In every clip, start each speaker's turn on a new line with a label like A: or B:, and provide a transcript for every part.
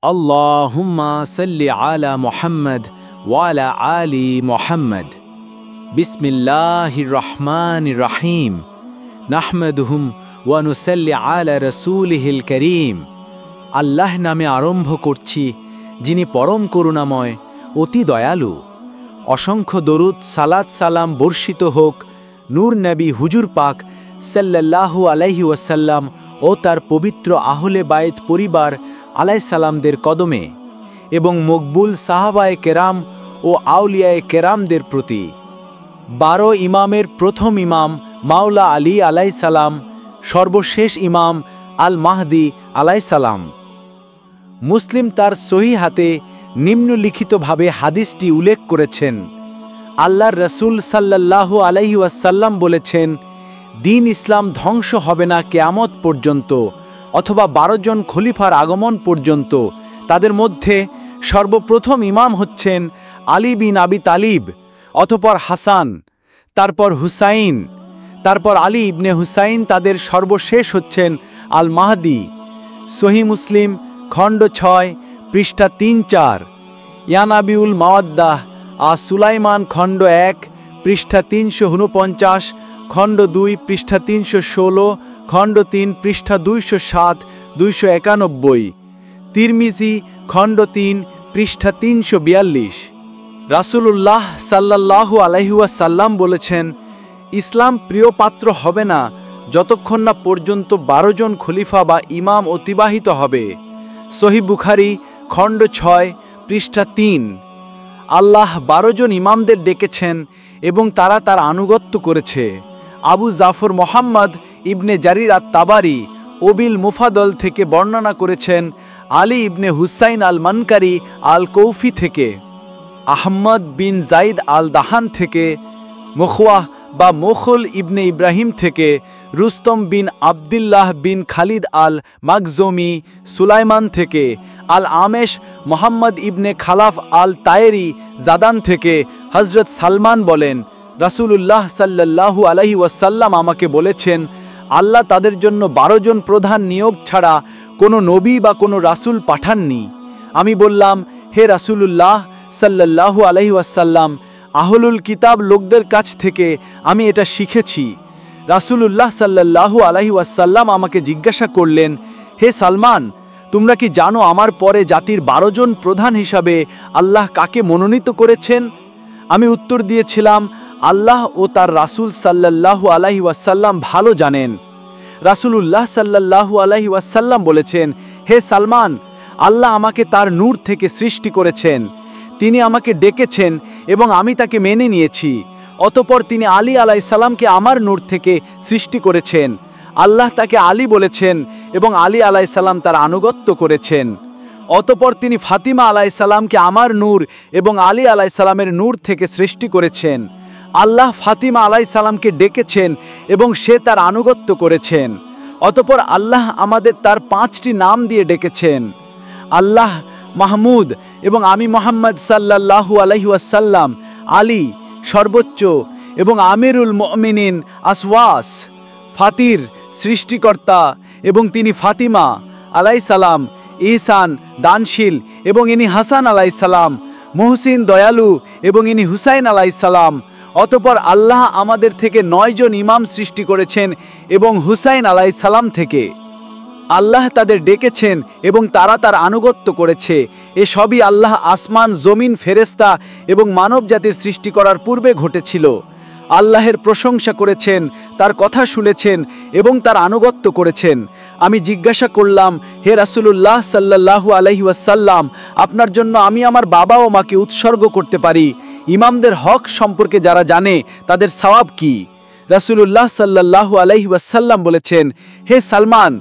A: আল্লাহুম্মা সাল্লি আলা মুহাম্মদ ওয়া আলা আলি মুহাম্মদ। বিসমিল্লাহির রহমানির রহিম। নাহমাদুহুম ওয়া নুসাল্লি আলা রাসূলিহিল কারীম। আল্লাহ নামে আরম্ভ করছি, যিনি পরম করুণাময়, অতি দয়ালু। অসংখ্য দরুদ সালাত সালাম বর্ষিত হোক নূর নবী হুজুর পাক সাল্লাল্লাহু আলাইহি ওয়াসাল্লাম ও তার পবিত্র আহলে বায়েত পরিবার আলাইসালামদের কদমে এবং মকবুল সাহাবায়ে কেরাম ও আউলিয়ায়ে কেরামদের প্রতি। 12 ইমামের প্রথম ইমাম মাওলা আলী আলাইসালাম, সর্বশেষ ইমাম আল মাহদি আলাইসালাম। মুসলিম তার সহিহ হাতে নিম্নলিখিতভাবে হাদিসটি উল্লেখ করেছেন। আল্লাহর রসুল সাল্লাল্লাহু আলাইহি ওয়াসাল্লাম বলেছেন, দিন ইসলাম ধ্বংস হবে না কিয়ামত পর্যন্ত, অথবা 12 জন খলিফার আগমন পর্যন্ত। তাদের মধ্যে সর্বপ্রথম ইমাম হচ্ছেন আলী বিন আবি তালিব, অতঃপর হাসান, তারপর হুসাইন, তারপর আলী ইবনে হুসাইন। তাদের সর্বশেষ হচ্ছেন আল মাহদি। সহিহ মুসলিম খণ্ড 6 পৃষ্ঠা 3-4। ইয়ানাবিউল মাওয়াদ্দাহ আ সুলাইমান খণ্ড 1 পৃষ্ঠা 349, খণ্ড 2 পৃষ্ঠা 316, খণ্ড 3 পৃষ্ঠা 207-291। তিরমিজি খণ্ড 3 পৃষ্ঠা 342। রাসূলুল্লাহ সাল্লাল্লাহু আলাইহি ওয়াসাল্লাম বলেছেন, ইসলাম প্রিয়পাত্র হবে না যতক্ষণ না পর্যন্ত 12 জন খলিফা বা ইমাম অতিবাহিত হবে। সহিহ বুখারী খণ্ড 6 পৃষ্ঠা 3। আল্লাহ 12 জন ইমামদের ডেকেছেন এবং তারা তার আনুগত্য করেছে। আবু জাফর মোহাম্মদ ইবনে জারির আত-তাবারি ওবিল মুফাদল থেকে বর্ণনা করেছেন, আলী ইবনে হুসাইন আল মানকারি আল কৌফি থেকে, আহমদ বিন জাইদ আল দাহান থেকে, মুখওয়াহ বা মুখল ইবনে ইব্রাহিম থেকে, রুস্তম বিন আবদুল্লাহ বিন খালিদ আল মাকজুমি সুলাইমান থেকে, আল আমেশ মোহাম্মদ ইবনে খালাফ আল তায়েরি জাদান থেকে। হজরত সালমান বলেন, রাসূলুল্লাহ সাল্লাল্লাহু আলাইহি ওয়াসাল্লাম আমাকে বলেছেন, আল্লাহ তাদের জন্য 12 জন প্রধান নিয়োগ ছাড়া কোনো নবী বা কোনো রাসূল পাঠাননি। আমি বললাম, হে রাসূলুল্লাহ সাল্লাল্লাহু আলাইহি ওয়াসাল্লাম, আহলুল কিতাব লোকদের কাছ থেকে আমি এটা শিখেছি। রাসূলুল্লাহ সাল্লাল্লাহু আলাইহি ওয়াসাল্লাম আমাকে জিজ্ঞাসা করলেন, হে সালমান, তোমরা কি জানো আমার পরে জাতির 12 জন প্রধান হিসাবে আল্লাহ কাকে মনোনীত করেছেন? আমি উত্তর দিয়েছিলাম, আল্লাহ ও তার রাসূল সাল্লাল্লাহু আলাইহি ওয়াসাল্লাম ভালো জানেন। রাসূলুল্লাহ সাল্লাল্লাহু আলাইহি ওয়াসাল্লাম বলেছেন, হে সালমান, আল্লাহ আমাকে তার নূর থেকে সৃষ্টি করেছেন। তিনি আমাকে ডেকেছেন এবং আমি তাকে মেনে নিয়েছি। অতঃপর তিনি আলী আলাইসালামকে আমার নূর থেকে সৃষ্টি করেছেন। আল্লাহ তাকে আলী বলেছেন এবং আলী আলাইসালাম তার আনুগত্য করেছেন। অতঃপর তিনি ফাতিমা আলাইসালামকে আমার নূর এবং আলী আলাইসালামের নূর থেকে সৃষ্টি করেছেন। আল্লাহ ফাতিমা আলাইসালামকে ডেকেছেন এবং সে তার আনুগত্য করেছেন। অতঃপর আল্লাহ আমাদের তার 5টি নাম দিয়ে ডেকেছেন। আল্লাহ মাহমুদ এবং আমি মোহাম্মদ সাল্লাল্লাহু আলাইহি ওয়াসাল্লাম, আলী সর্বোচ্চ এবং আমিরুল মুমিনিন আসওয়াস, ফাতির সৃষ্টিকর্তা এবং তিনি ফাতিমা আলাইসালাম, ইহসান দানশীল এবং ইনি হাসান আলাইসালাম, মুহসিন দয়ালু এবং ইনি হুসাইন আলাইসালাম। অতঃপর আল্লাহ আমাদের থেকে 9 জন ইমাম সৃষ্টি করেছেন এবং হুসাইন আলাইসালাম থেকে। আল্লাহ তাদের ডেকেছেন এবং তারা তার আনুগত্য করেছে। এসবই আল্লাহ আসমান, জমিন, ফেরেশতা এবং মানব জাতির সৃষ্টি করার পূর্বে ঘটেছিল। আল্লাহের প্রশংসা করেছেন, তার কথা শুনেছেন এবং তার আনুগত্য করেছেন। আমি জিজ্ঞাসা করলাম, হে রাসূলুল্লাহ সাল্লাল্লাহু আলাইহি ওয়াসাল্লাম, আপনার জন্য আমি আমার বাবা ও মাকে উৎসর্গ করতে পারি। ইমামদের হক সম্পর্কে যারা জানে তাদের সওয়াব কি? রাসূলুল্লাহ সাল্লাল্লাহু আলাইহি ওয়াসাল্লাম বলেছেন, হে সালমান,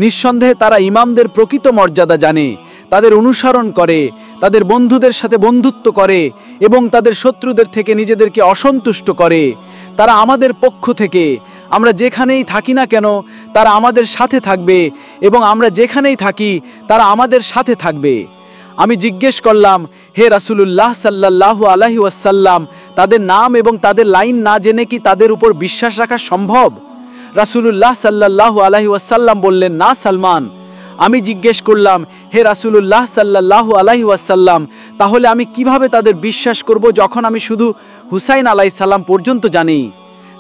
A: নিঃসন্দেহে তারা ইমামদের প্রকৃত মর্যাদা জানে, তাদের অনুসরণ করে, তাদের বন্ধুদের সাথে বন্ধুত্ব করে এবং তাদের শত্রুদের থেকে নিজেদেরকে অসন্তুষ্ট করে। তারা আমাদের পক্ষ থেকে, আমরা যেখানেই থাকি না কেন তারা আমাদের সাথে থাকবে এবং আমরা যেখানেই থাকি তারা আমাদের সাথে থাকবে। আমি জিজ্ঞেস করলাম, হে রাসূলুল্লাহ সাল্লাল্লাহু আলাইহি ওয়াসাল্লাম, তাদের নাম এবং তাদের লাইন না জেনে কি তাদের উপর বিশ্বাস রাখা সম্ভব? রাসূলুল্লাহ সাল্লাল্লাহু আলাইহি ওয়াসাল্লাম বললেন, না সালমান, আমি জিজ্ঞেস করলাম, হে রাসূলুল্লাহ সাল্লাল্লাহু আলাইহি ওয়াসাল্লাম, তাহলে আমি কিভাবে তাদের বিশ্বাস করব যখন আমি শুধু হুসাইন আলাইহিস সালাম পর্যন্ত জানি?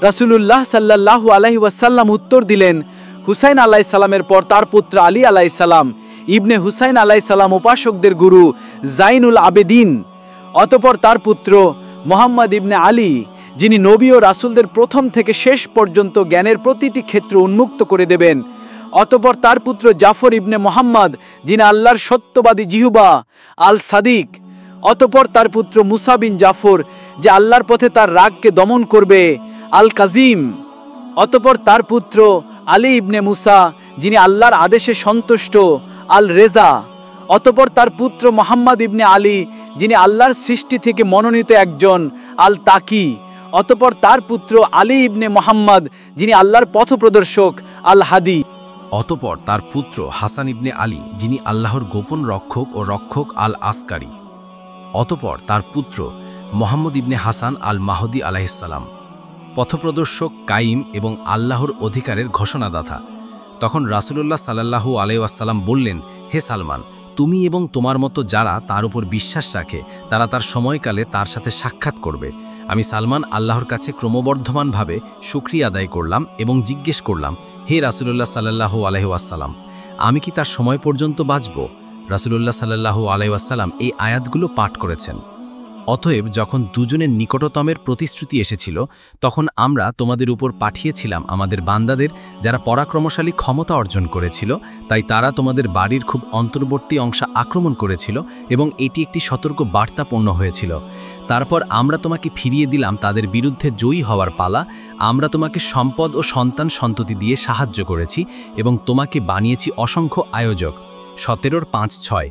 A: রাসূলুল্লাহ সাল্লাল্লাহু আলাইহি ওয়াসাল্লাম উত্তর দিলেন, হুসাইন আলাইহিস সালামের পর তার পুত্র আলী আলাইহিস সালাম, ইবনে হুসাইন আলাইহিস সালাম উপাসকদের গুরু জাইনুল আবেদিন, অতঃপর তার পুত্র মুহাম্মদ ইবনে আলী, যিনি নবী ও রাসূলদের প্রথম থেকে শেষ পর্যন্ত জ্ঞানের প্রতিটি ক্ষেত্র উন্মুক্ত করে দেবেন, অতঃপর তার পুত্র জাফর ইবনে মুহাম্মদ, যিনি আল্লাহর সত্যবাদী জিহুবা আল সাদিক, অতঃপর তার পুত্র মুসা বিন জাফর, যে আল্লাহর পথে তার রাগকে দমন করবে, আল কাজিম, অতঃপর তার পুত্র আলী ইবনে মুসা, যিনি আল্লাহর আদেশে সন্তুষ্ট, আল রেজা, অতঃপর তার পুত্র মুহাম্মদ ইবনে আলী, যিনি আল্লাহর সৃষ্টি থেকে মনোনীত একজন, আল তাকি, অতঃপর তার পুত্র আলী ইবনে মুহাম্মদ, যিনি আল্লাহর পথপ্রদর্শক, আল হাদি,
B: অতঃপর তার পুত্র হাসান ইবনে আলী, যিনি আল্লাহর গোপন রক্ষক ও রক্ষক, আল আসকারি, অতঃপর তার পুত্র মোহাম্মদ ইবনে হাসান আল মাহদি আলাইহিসসালাম, পথপ্রদর্শক, কাইম এবং আল্লাহর অধিকারের ঘোষণাদাতা। তখন রাসূলুল্লাহ সাল্লাল্লাহু আলাইহি ওয়াসাল্লাম বললেন, হে সালমান, তুমি এবং তোমার মতো যারা তার উপর বিশ্বাস রাখে তারা তার সময়কালে তার সাথে সাক্ষাৎ করবে। আমি সালমান আল্লাহর কাছে ক্রমবর্ধমানভাবে শুকরিয়া আদায় করলাম এবং জিজ্ঞেস করলাম, হে রাসূলুল্লাহ সাল্লাল্লাহু আলাইহি ওয়াসাল্লাম, আমি কি তার সময় পর্যন্ত বাঁচব? রাসূলুল্লাহ সাল্লাল্লাহু আলাইহি ওয়াসাল্লাম এই আয়াতগুলো পাঠ করেছেন। অতএব যখন দুজনের নিকটতমের প্রতিশ্রুতি এসেছিল, তখন আমরা তোমাদের উপর পাঠিয়েছিলাম আমাদের বান্দাদের, যারা পরাক্রমশালী ক্ষমতা অর্জন করেছিল, তাই তারা তোমাদের বাড়ির খুব অন্তর্বর্তী অংশ আক্রমণ করেছিল এবং এটি একটি সতর্ক বার্তাপূর্ণ হয়েছিল। তারপর আমরা তোমাকে ফিরিয়ে দিলাম তাদের বিরুদ্ধে জয়ী হওয়ার পালা। আমরা তোমাকে সম্পদ ও সন্তান সন্ততি দিয়ে সাহায্য করেছি এবং তোমাকে বানিয়েছি অসংখ্য আয়োজক। 17:5-6।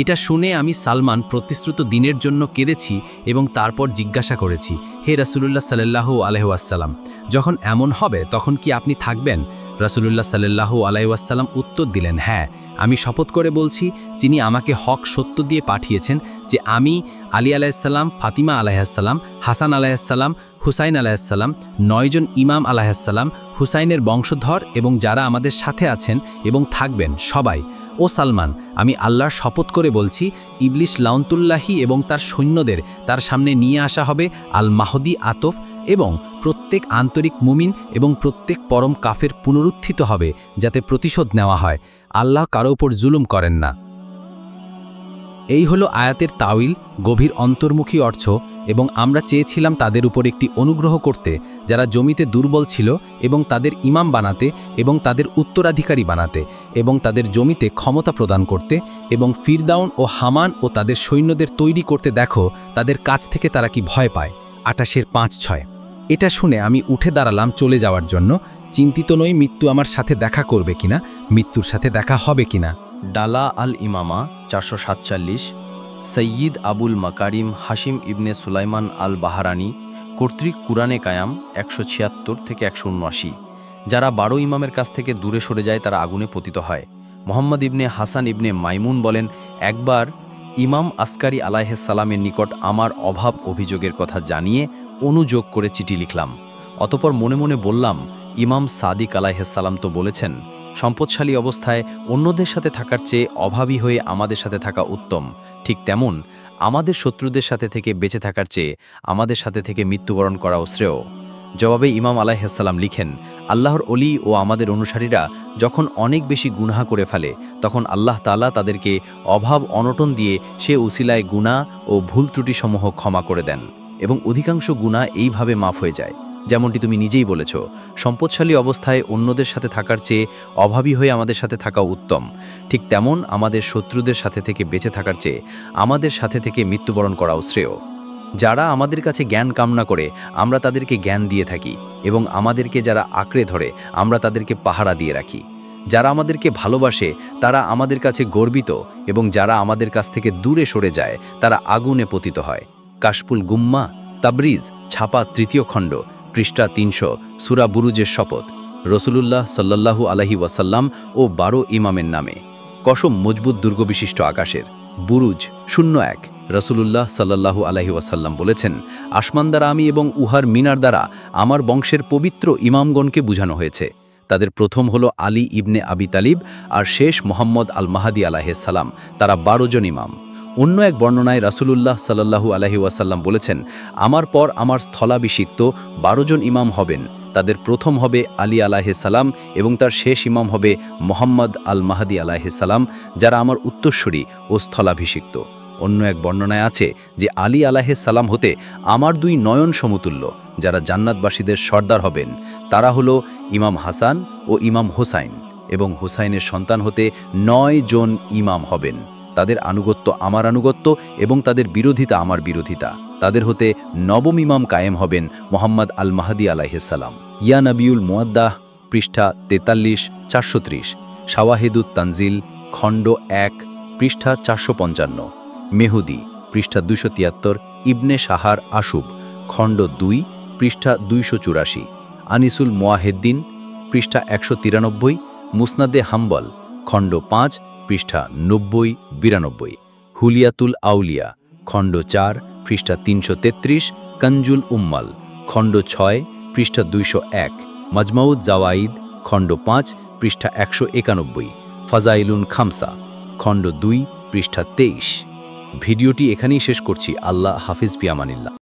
B: এটা শুনে আমি সালমান প্রতিশ্রুত দিনের জন্য কেঁদেছি এবং তারপর জিজ্ঞাসা করেছি, হে রাসূলুল্লাহ সাল্লাল্লাহু আলাইহি ওয়াসাল্লাম, যখন এমন হবে তখন কি আপনি থাকবেন? রাসূলুল্লাহ সাল্লাল্লাহু আলাইহি ওয়াসাল্লাম উত্তর দিলেন, হ্যাঁ, আমি শপথ করে বলছি, যিনি আমাকে হক সত্য দিয়ে পাঠিয়েছেন, যে আমি আলী আলাইহিসসালাম, ফাতিমা আলাইহিসসালাম, হাসান আলাইহিসসালাম, হুসাইন আলাইহিসসালাম, 9 জন ইমাম আলাইহিসসালাম, হুসাইনের বংশধর এবং যারা আমাদের সাথে আছেন এবং থাকবেন সবাই। ও সালমান, আমি আল্লাহর শপথ করে বলছি, ইবলিস লাউনতুল্লাহি এবং তার সৈন্যদের তার সামনে নিয়ে আসা হবে আল মাহদি আতফ, এবং প্রত্যেক আন্তরিক মুমিন এবং প্রত্যেক পরম কাফের পুনরুত্থিত হবে, যাতে প্রতিশোধ নেওয়া হয়। আল্লাহ কারো উপর জুলুম করেন না। এই হলো আয়াতের তাওয়িল, গভীর অন্তর্মুখী অর্থ। এবং আমরা চেয়েছিলাম তাদের উপর একটি অনুগ্রহ করতে, যারা জমিতে দুর্বল ছিল, এবং তাদের ইমাম বানাতে এবং তাদের উত্তরাধিকারী বানাতে এবং তাদের জমিতে ক্ষমতা প্রদান করতে, এবং ফিরদাউন ও হামান ও তাদের সৈন্যদের তৈরি করতে দেখো তাদের কাছ থেকে তারা কি ভয় পায়। 28-5-6। এটা শুনে আমি উঠে দাঁড়ালাম চলে যাওয়ার জন্য। চিন্তিত নই মৃত্যু আমার সাথে দেখা করবে কিনা, মৃত্যুর সাথে দেখা হবে কিনা।
C: ডালা আল ইমামা 447। সৈয়দ আবুল মাকারিম হাশিম ইবনে সুলাইমান আল বাহারানি কর্তৃক কুরআনে কায়াম 176-179। যারা 12 ইমামের কাছ থেকে দূরে সরে যায় তারা আগুনে পতিত হয়। মোহাম্মদ ইবনে হাসান ইবনে মাইমুন বলেন, একবার ইমাম আসকারি আলাইহিসসালামের নিকট আমার অভাব অভিযোগের কথা জানিয়ে অনুযোগ করে চিঠি লিখলাম। অতপর মনে মনে বললাম, ইমাম সাদিক আলাইহিসসালাম তো বলেছেন, সম্পদশালী অবস্থায় অন্যদের সাথে থাকার চেয়ে অভাবী হয়ে আমাদের সাথে থাকা উত্তম। ঠিক তেমন আমাদের শত্রুদের সাথে থেকে বেঁচে থাকার চেয়ে আমাদের সাথে থেকে মৃত্যুবরণ করাও শ্রেয়। জবাবে ইমাম আলাইহিসসালাম লিখেন, আল্লাহর অলি ও আমাদের অনুসারীরা যখন অনেক বেশি গুনাহ করে ফেলে, তখন আল্লাহ তাআলা তাদেরকে অভাব অনটন দিয়ে সে উসিলায় গুনাহ ও ভুল ত্রুটিসমূহ ক্ষমা করে দেন, এবং অধিকাংশ গুনাহ এইভাবে মাফ হয়ে যায়। যেমনটি তুমি নিজেই বলেছ, সম্পদশালী অবস্থায় অন্যদের সাথে থাকার চেয়ে অভাবী হয়ে আমাদের সাথে থাকা উত্তম। ঠিক তেমন আমাদের শত্রুদের সাথে থেকে বেঁচে থাকার চেয়ে আমাদের সাথে থেকে মৃত্যুবরণ করাও শ্রেয়। যারা আমাদের কাছে জ্ঞান কামনা করে আমরা তাদেরকে জ্ঞান দিয়ে থাকি, এবং আমাদেরকে যারা আঁকড়ে ধরে আমরা তাদেরকে পাহারা দিয়ে রাখি। যারা আমাদেরকে ভালোবাসে তারা আমাদের কাছে গর্বিত, এবং যারা আমাদের কাছ থেকে দূরে সরে যায় তারা আগুনে পতিত হয়। কাশফুল গুম্মা, তাবরিজ, ছাপা 3য় খণ্ড, পৃষ্ঠা 300, সূরা বুরুজের শপথ। রাসূলুল্লাহ সাল্লাল্লাহু আলাইহি ওয়াসাল্লাম ও 12 ইমামের নামে কসম মজবুত দুর্গবিশিষ্ট আকাশের। বুরুজ 01। রাসূলুল্লাহ সাল্লাল্লাহু আলাইহি ওয়াসাল্লাম বলেছেন, আসমান দ্বারা আমি এবং উহার মিনার দ্বারা আমার বংশের পবিত্র ইমামগণকে বুঝানো হয়েছে। তাদের প্রথম হলো আলী ইবনে আবি তালিব আর শেষ মোহাম্মদ আল মাহাদি আলাইহিস সালাম। তারা 12 জন ইমাম। অন্য এক বর্ণনায় রাসূলুল্লাহ সাল্লাল্লাহু আলাইহি ওয়াসাল্লাম বলেছেন, আমার পর আমার স্থলাভিষিক্ত 12 জন ইমাম হবেন। তাদের প্রথম হবে আলী আলাইহিস সালাম এবং তার শেষ ইমাম হবে মোহাম্মদ আল মাহাদি আলাইহিস সালাম, যারা আমার উত্তরসূরি ও স্থলাভিষিক্ত। অন্য এক বর্ণনায় আছে যে আলী আলাইহিস সালাম হতে আমার 2 নয়ন সমতুল্য, যারা জান্নাতবাসীদের সর্দার হবেন। তারা হলো ইমাম হাসান ও ইমাম হোসাইন, এবং হোসাইনের সন্তান হতে 9 জন ইমাম হবেন। তাদের আনুগত্য আমার আনুগত্য এবং তাদের বিরোধিতা আমার বিরোধিতা। তাদের হতে নবম ইমাম কায়েম হবেন মোহাম্মদ আল মাহাদি আলাইহিস সালাম। ইয়া নবিউল মুয়াদ্দাহ, পৃষ্ঠা 43, 430, শাওয়াহিদুত তানজিল, খণ্ড 1, পৃষ্ঠা 455, মেহুদি, পৃষ্ঠা 273, ইবনে শাহার আশুব, খণ্ড 2, পৃষ্ঠা 284, আনিসুল মুয়াহিদ্দিন, পৃষ্ঠা 193, মুসনাদে হাম্বল, খণ্ড 5, পৃষ্ঠা 90-92, হুলিয়াতুল আউলিয়া, খণ্ড 4, পৃষ্ঠা 333, কঞ্জুল উম্মাল, খণ্ড 6, পৃষ্ঠা 201, মাজমাউদ জাওয়াইদ, খণ্ড 5, পৃষ্ঠা 191, ফাজাইলুন খামসা, খণ্ড 2, পৃষ্ঠা 23। ভিডিওটি এখানেই শেষ করছি। আল্লাহ হাফিজ, ফি আমানিল্লাহ।